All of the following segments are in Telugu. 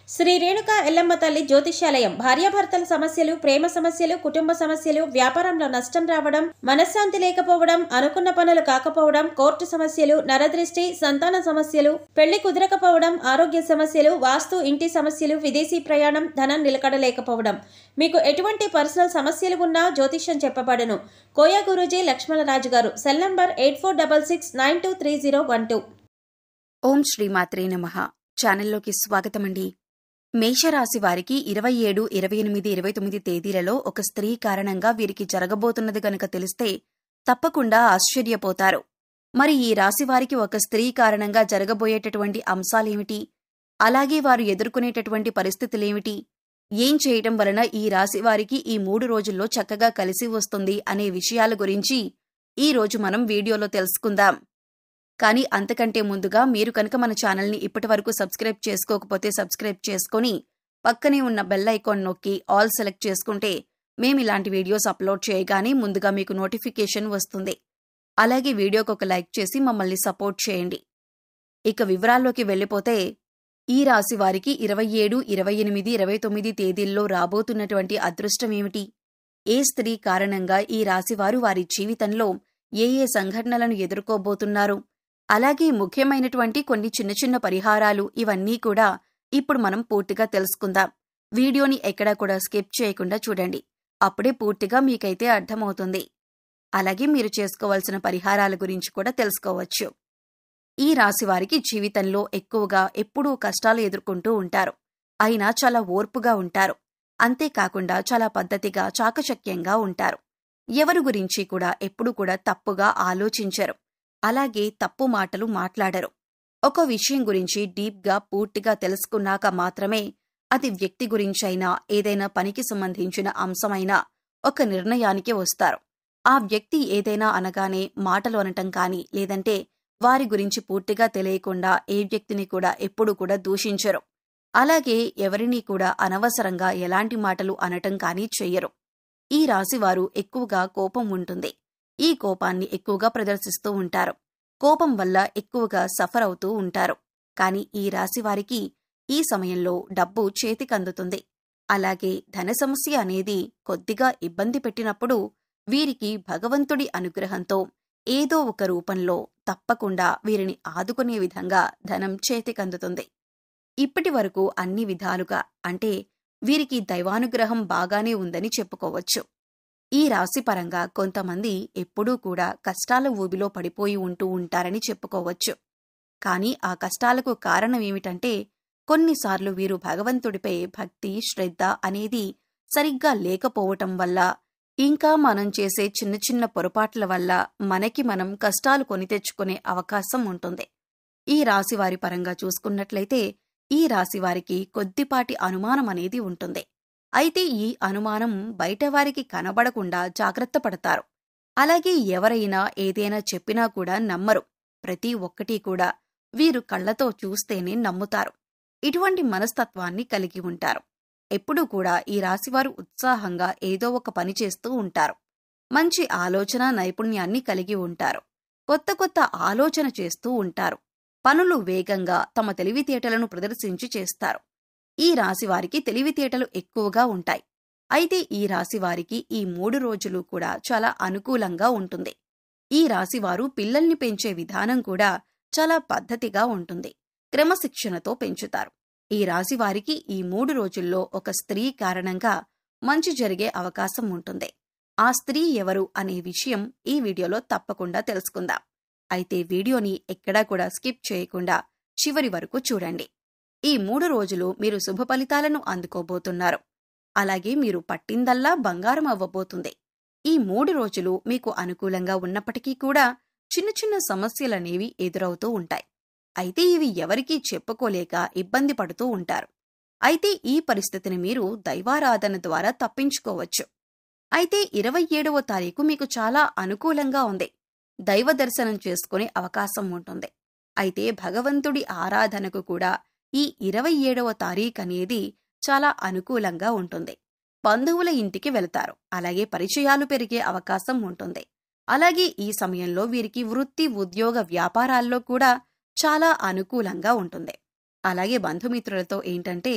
శ్రీ రేణుక ఎల్లమ్మ తల్లి జ్యోతిష్యాలయం. భార్యాభర్తల సమస్యలు, ప్రేమ సమస్యలు, కుటుంబ సమస్యలు, వ్యాపారంలో నష్టం రావడం, మనశ్శాంతి లేకపోవడం, అనుకున్న పనులు కాకపోవడం, కోర్టు సమస్యలు, నరదృష్టి, సంతాన సమస్యలు, పెళ్లి కుదరకపోవడం, ఆరోగ్య సమస్యలు, వాస్తు, ఇంటి సమస్యలు, విదేశీ ప్రయాణం, ధనం నిలకడలేకపోవడం, మీకు ఎటువంటి పర్సనల్ సమస్యలు ఉన్నా జ్యోతిష్యం చెప్పబడును. కోయ గురూజీ లక్ష్మణరాజు గారు. Cell number 8466923012. ఓం శ్రీమాత్రే నమః. ఛానల్లోకి స్వాగతమండి. మేషరాశి వారికి 27, 28, 29 తేదీలలో ఒక స్త్రీ కారణంగా వీరికి జరగబోతున్నది గనుక తెలిస్తే తప్పకుండా ఆశ్చర్యపోతారు. మరి ఈ రాశి వారికి ఒక స్త్రీ కారణంగా జరగబోయేటటువంటి అంశాలేమిటి? అలాగే వారు ఎదుర్కొనేటటువంటి పరిస్థితులేమిటి? ఏం చేయటం వలన ఈ రాశి వారికి ఈ 3 రోజుల్లో చక్కగా కలిసి వస్తుంది అనే విషయాల గురించి ఈ రోజు మనం వీడియోలో తెలుసుకుందాం. కానీ అంతకంటే ముందుగా మీరు కనుక మన ఛానల్ని ఇప్పటివరకు సబ్స్క్రైబ్ చేసుకోకపోతే సబ్స్క్రైబ్ చేసుకొని పక్కనే ఉన్న బెల్ ఐకాన్ నొక్కి ఆల్ సెలెక్ట్ చేసుకుంటే మేమిలాంటి వీడియోస్ అప్లోడ్ చేయగానే ముందుగా మీకు నోటిఫికేషన్ వస్తుంది. అలాగే వీడియోకి ఒక లైక్ చేసి మమ్మల్ని సపోర్ట్ చేయండి. ఇక వివరాల్లోకి వెళ్ళిపోతే ఈ రాశి వారికి 27, 28, 29 తేదీల్లో రాబోతున్నటువంటి అదృష్టమేమిటి? ఏ స్త్రీ కారణంగా ఈ రాశివారు వారి జీవితంలో ఏ సంఘటనలను ఎదుర్కోబోతున్నారు? అలాగే ముఖ్యమైనటువంటి కొన్ని చిన్న చిన్న పరిహారాలు, ఇవన్నీ కూడా ఇప్పుడు మనం పూర్తిగా తెలుసుకుందాం. వీడియోని ఎక్కడా కూడా స్కిప్ చేయకుండా చూడండి. అప్పుడే పూర్తిగా మీకైతే అర్థమవుతుంది. అలాగే మీరు చేసుకోవాల్సిన పరిహారాల గురించి కూడా తెలుసుకోవచ్చు. ఈ రాశివారికి జీవితంలో ఎక్కువగా ఎప్పుడూ కష్టాలు ఎదుర్కొంటూ ఉంటారు. అయినా చాలా ఓర్పుగా ఉంటారు. అంతేకాకుండా చాలా పద్ధతిగా, చాకచక్యంగా ఉంటారు. ఎవరి గురించి కూడా ఎప్పుడూ కూడా తప్పుగా ఆలోచించరు. అలాగే తప్పు మాటలు మాట్లాడరు. ఒక విషయం గురించి డీప్గా పూర్తిగా తెలుసుకున్నాక మాత్రమే అది వ్యక్తి గురించైనా ఏదైనా పనికి సంబంధించిన అంశమైనా ఒక నిర్ణయానికి వస్తారు. ఆ వ్యక్తి ఏదైనా అనగానే మాటలు అనటం కానీ, లేదంటే వారి గురించి పూర్తిగా తెలియకుండా ఏ వ్యక్తిని కూడా ఎప్పుడూ కూడా దూషించరు. అలాగే ఎవరినీ కూడా అనవసరంగా ఎలాంటి మాటలు అనటం కానీ చెయ్యరు. ఈ రాశివారు ఎక్కువగా కోపం ఉంటుంది. ఈ కోపాన్ని ఎక్కువగా ప్రదర్శిస్తూ ఉంటారు. కోపం వల్ల ఎక్కువగా సఫర్ అవుతూ ఉంటారు. కాని ఈ రాశివారికి ఈ సమయంలో డబ్బు చేతికందుతుంది. అలాగే ధన సమస్య అనేది కొద్దిగా ఇబ్బంది పెట్టినప్పుడు వీరికి భగవంతుడి అనుగ్రహంతో ఏదో ఒక రూపంలో తప్పకుండా వీరిని ఆదుకునే విధంగా ధనం చేతికందుతుంది. ఇప్పటి వరకు అన్ని విధాలుగా అంటే వీరికి దైవానుగ్రహం బాగానే ఉందని చెప్పుకోవచ్చు. ఈ రాశిపరంగా కొంతమంది ఎప్పుడూ కూడా కష్టాల ఊబిలో పడిపోయి ఉంటూ ఉంటారని చెప్పుకోవచ్చు. కానీ ఆ కష్టాలకు కారణమేమిటంటే కొన్నిసార్లు వీరు భగవంతుడిపై భక్తి, శ్రద్ధ అనేది సరిగ్గా లేకపోవటం వల్ల, ఇంకా మనం చేసే చిన్న చిన్న పొరపాట్ల వల్ల మనకి మనం కష్టాలు కొని తెచ్చుకునే అవకాశం ఉంటుంది. ఈ రాశివారి పరంగా చూసుకున్నట్లయితే ఈ రాశివారికి కొద్దిపాటి అనుమానం అనేది ఉంటుంది. అయితే ఈ అనుమానం బయటవారికి కనబడకుండా జాగ్రత్త పడతారు. అలాగే ఎవరైనా ఏదైనా చెప్పినా కూడా నమ్మరు. ప్రతి ఒక్కటి కూడా వీరు కళ్లతో చూస్తేనే నమ్ముతారు. ఇటువంటి మనస్తత్వాన్ని కలిగి ఉంటారు. ఎప్పుడూ కూడా ఈ రాశివారు ఉత్సాహంగా ఏదో ఒక పని చేస్తూ ఉంటారు. మంచి ఆలోచన నైపుణ్యాన్ని కలిగి ఉంటారు. కొత్త కొత్త ఆలోచన చేస్తూ ఉంటారు. పనులు వేగంగా తమ తెలివితేటలను ప్రదర్శించి చేస్తారు. ఈ రాశివారికి తెలివితేటలు ఎక్కువగా ఉంటాయి. అయితే ఈ రాశివారికి ఈ 3 రోజులు కూడా చాలా అనుకూలంగా ఉంటుంది. ఈ రాశివారు పిల్లల్ని పెంచే విధానం కూడా చాలా పద్ధతిగా ఉంటుంది. క్రమశిక్షణతో పెంచుతారు. ఈ రాశివారికి ఈ 3 రోజుల్లో ఒక స్త్రీ కారణంగా మంచి జరిగే అవకాశం ఉంటుంది. ఆ స్త్రీ ఎవరు అనే విషయం ఈ వీడియోలో తప్పకుండా తెలుసుకుందాం. అయితే వీడియోని ఎక్కడా కూడా స్కిప్ చేయకుండా చివరి వరకు చూడండి. ఈ 3 రోజులు మీరు శుభ ఫలితాలను అందుకోబోతున్నారు. అలాగే మీరు పట్టిందల్లా బంగారం అవ్వబోతుంది. ఈ 3 రోజులు మీకు అనుకూలంగా ఉన్నప్పటికీ కూడా చిన్న చిన్న సమస్యలనేవి ఎదురవుతూ ఉంటాయి. అయితే ఇవి ఎవరికీ చెప్పుకోలేక ఇబ్బంది పడుతూ ఉంటారు. అయితే ఈ పరిస్థితిని మీరు దైవారాధన ద్వారా తప్పించుకోవచ్చు. అయితే 27వ తారీఖు మీకు చాలా అనుకూలంగా ఉంది. దైవ దర్శనం చేసుకునే అవకాశం ఉంటుంది. అయితే భగవంతుడి ఆరాధనకు కూడా ఈ 27వ తారీఖు అనేది చాలా అనుకూలంగా ఉంటుంది. బంధువుల ఇంటికి వెళతారు. అలాగే పరిచయాలు పెరిగే అవకాశం ఉంటుంది. అలాగే ఈ సమయంలో వీరికి వృత్తి, ఉద్యోగ, వ్యాపారాల్లో కూడా చాలా అనుకూలంగా ఉంటుంది. అలాగే బంధుమిత్రులతో ఏంటంటే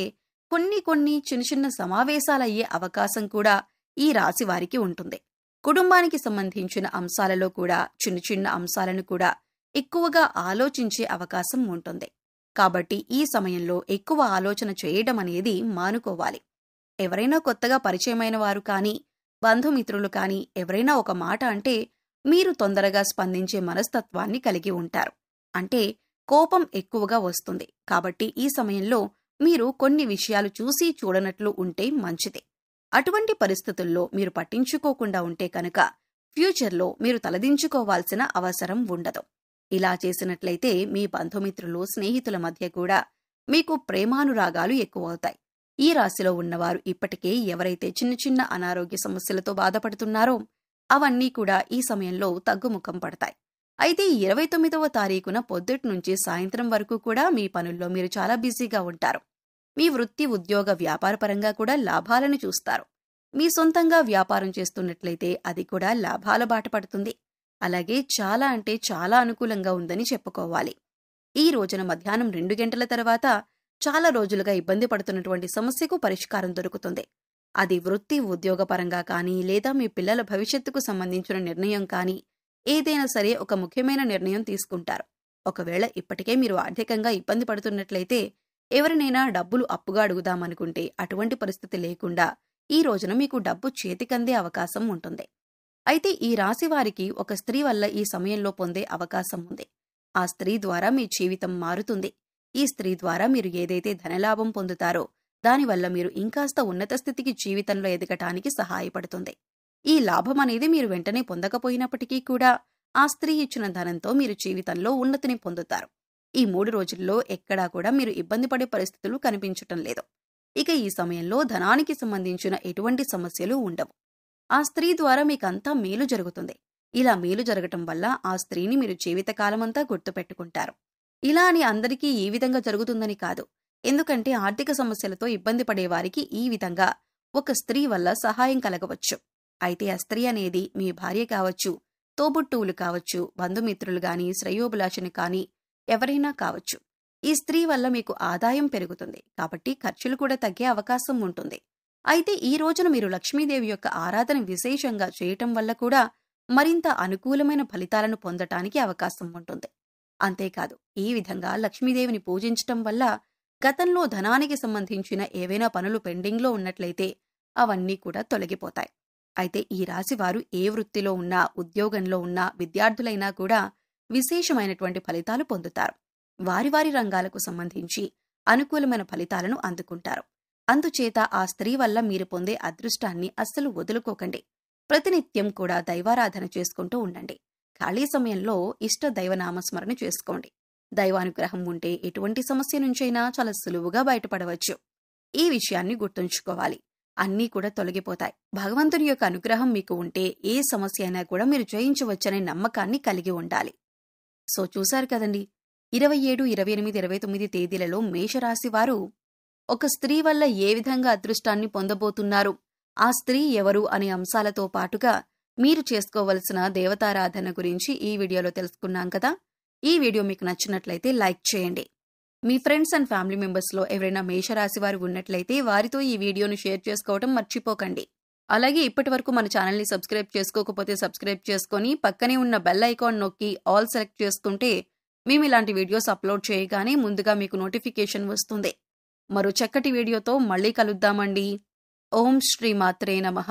కొన్ని చిన్న చిన్న సమావేశాలయ్యే అవకాశం కూడా ఈ రాశి వారికి ఉంటుంది. కుటుంబానికి సంబంధించిన అంశాలలో కూడా చిన్న చిన్న అంశాలను కూడా ఎక్కువగా ఆలోచించే అవకాశం ఉంటుంది. కాబట్టి ఈ సమయంలో ఎక్కువ ఆలోచన చేయడం అనేది మానుకోవాలి. ఎవరైనా కొత్తగా పరిచయమైన వారు కానీ, బంధుమిత్రులు కానీ ఎవరైనా ఒక మాట అంటే మీరు తొందరగా స్పందించే మనస్తత్వాన్ని కలిగి ఉంటారు. అంటే కోపం ఎక్కువగా వస్తుంది. కాబట్టి ఈ సమయంలో మీరు కొన్ని విషయాలు చూసి చూడనట్లు ఉంటే మంచిది. అటువంటి పరిస్థితుల్లో మీరు పట్టించుకోకుండా ఉంటే కనుక ఫ్యూచర్లో మీరు తలదించుకోవాల్సిన అవసరం ఉండదు. ఇలా చేసినట్లయితే మీ బంధుమిత్రులు, స్నేహితుల మధ్య కూడా మీకు ప్రేమానురాగాలు ఎక్కువవుతాయి. ఈ రాశిలో ఉన్నవారు ఇప్పటికే ఎవరైతే చిన్న చిన్న అనారోగ్య సమస్యలతో బాధపడుతున్నారో అవన్నీ కూడా ఈ సమయంలో తగ్గుముఖం పడతాయి. అయితే 29వ తారీఖున పొద్దుటి నుంచి సాయంత్రం వరకు కూడా మీ పనుల్లో మీరు చాలా బిజీగా ఉంటారు. మీ వృత్తి, ఉద్యోగ, వ్యాపారపరంగా కూడా లాభాలను చూస్తారు. మీ సొంతంగా వ్యాపారం చేస్తున్నట్లయితే అది కూడా లాభాల బాట పడుతుంది. అలాగే చాలా అంటే చాలా అనుకూలంగా ఉందని చెప్పుకోవాలి. ఈ రోజున మధ్యాహ్నం 2 గంటల తర్వాత చాలా రోజులుగా ఇబ్బంది పడుతున్నటువంటి సమస్యకు పరిష్కారం దొరుకుతుంది. అది వృత్తి, ఉద్యోగపరంగా కానీ లేదా మీ పిల్లల భవిష్యత్తుకు సంబంధించిన నిర్ణయం కానీ ఏదైనా సరే ఒక ముఖ్యమైన నిర్ణయం తీసుకుంటారు. ఒకవేళ ఇప్పటికే మీరు ఆర్థికంగా ఇబ్బంది పడుతున్నట్లయితే ఎవరినైనా డబ్బులు అప్పుగా అడుగుదామనుకుంటే అటువంటి పరిస్థితి లేకుండా ఈ రోజున మీకు డబ్బు చేతికందే అవకాశం ఉంటుంది. అయితే ఈ రాశి వారికి ఒక స్త్రీ వల్ల ఈ సమయంలో పొందే అవకాశం ఉంది. ఆ స్త్రీ ద్వారా మీ జీవితం మారుతుంది. ఈ స్త్రీ ద్వారా మీరు ఏదైతే ధనలాభం పొందుతారో దానివల్ల మీరు ఇంకాస్త ఉన్నత స్థితికి జీవితంలో ఎదగటానికి సహాయపడుతుంది. ఈ లాభం అనేది మీరు వెంటనే పొందకపోయినప్పటికీ కూడా ఆ స్త్రీ ఇచ్చిన ధనంతో మీరు జీవితంలో ఉన్నతిని పొందుతారు. ఈ 3 రోజుల్లో ఎక్కడా కూడా మీరు ఇబ్బంది పడే పరిస్థితులు కనిపించటం లేదు. ఇక ఈ సమయంలో ధనానికి సంబంధించిన ఎటువంటి సమస్యలు ఉండవు. ఆ స్త్రీ ద్వారా మీకంతా మేలు జరుగుతుంది. ఇలా మేలు జరగటం వల్ల ఆ స్త్రీని మీరు జీవితకాలమంతా గుర్తుపెట్టుకుంటారు. ఇలా అని అందరికీ ఈ విధంగా జరుగుతుందని కాదు. ఎందుకంటే ఆర్థిక సమస్యలతో ఇబ్బంది పడేవారికి ఈ విధంగా ఒక స్త్రీ వల్ల సహాయం కలగవచ్చు. అయితే ఆ స్త్రీ అనేది మీ భార్య కావచ్చు, తోబుట్టువులు కావచ్చు, బంధుమిత్రులు గాని, శ్రేయోభిలాషుని కానీ ఎవరైనా కావచ్చు. ఈ స్త్రీ వల్ల మీకు ఆదాయం పెరుగుతుంది. కాబట్టి ఖర్చులు కూడా తగ్గే అవకాశం ఉంటుంది. అయితే ఈ రోజున మీరు లక్ష్మీదేవి యొక్క ఆరాధన విశేషంగా చేయటం వల్ల కూడా మరింత అనుకూలమైన ఫలితాలను పొందటానికి అవకాశం ఉంటుంది. అంతేకాదు ఈ విధంగా లక్ష్మీదేవిని పూజించటం వల్ల గతంలో ధనానికి సంబంధించిన ఏవైనా పనులు పెండింగ్లో ఉన్నట్లయితే అవన్నీ కూడా తొలగిపోతాయి. అయితే ఈ రాశివారు ఏ వృత్తిలో ఉన్నా, ఉద్యోగంలో ఉన్నా, విద్యార్థులైనా కూడా విశేషమైనటువంటి ఫలితాలు పొందుతారు. వారి వారి రంగాలకు సంబంధించి అనుకూలమైన ఫలితాలను అందుకుంటారు. అందుచేత ఆ స్త్రీ వల్ల మీరు పొందే అదృష్టాన్ని అస్సలు వదులుకోకండి. ప్రతినిత్యం కూడా దైవారాధన చేసుకుంటూ ఉండండి. ఖాళీ సమయంలో ఇష్ట దైవనామస్మరణ చేసుకోండి. దైవానుగ్రహం ఉంటే ఎటువంటి సమస్య నుంచైనా చాలా సులువుగా బయటపడవచ్చు. ఈ విషయాన్ని గుర్తుంచుకోవాలి. అన్నీ కూడా తొలగిపోతాయి. భగవంతుని యొక్క అనుగ్రహం మీకు ఉంటే ఏ సమస్య అయినా కూడా మీరు జయించవచ్చనే నమ్మకాన్ని కలిగి ఉండాలి. సో చూశారు కదండి, 27, 28, 29 తేదీలలో మేషరాశి వారు ఒక స్త్రీ వల్ల ఏ విధంగా అదృష్టాన్ని పొందబోతున్నారు, ఆ స్త్రీ ఎవరు అనే అంశాలతో పాటుగా మీరు చేసుకోవలసిన దేవతారాధన గురించి ఈ వీడియోలో తెలుసుకున్నాం కదా. ఈ వీడియో మీకు నచ్చినట్లయితే లైక్ చేయండి. మీ ఫ్రెండ్స్ అండ్ ఫ్యామిలీ మెంబర్స్లో ఎవరైనా మేషరాశి వారు ఉన్నట్లయితే వారితో ఈ వీడియోను షేర్ చేసుకోవడం మర్చిపోకండి. అలాగే ఇప్పటివరకు మన ఛానల్ని సబ్స్క్రైబ్ చేసుకోకపోతే సబ్స్క్రైబ్ చేసుకొని పక్కనే ఉన్న బెల్ ఐకాన్ నొక్కి ఆల్ సెలెక్ట్ చేసుకుంటే మేము ఇలాంటి వీడియోస్ అప్లోడ్ చేయగానే ముందుగా మీకు నోటిఫికేషన్ వస్తుంది. మరో చక్కటి వీడియోతో మళ్ళీ కలుద్దామండి. ఓం శ్రీ మాత్రే నమః.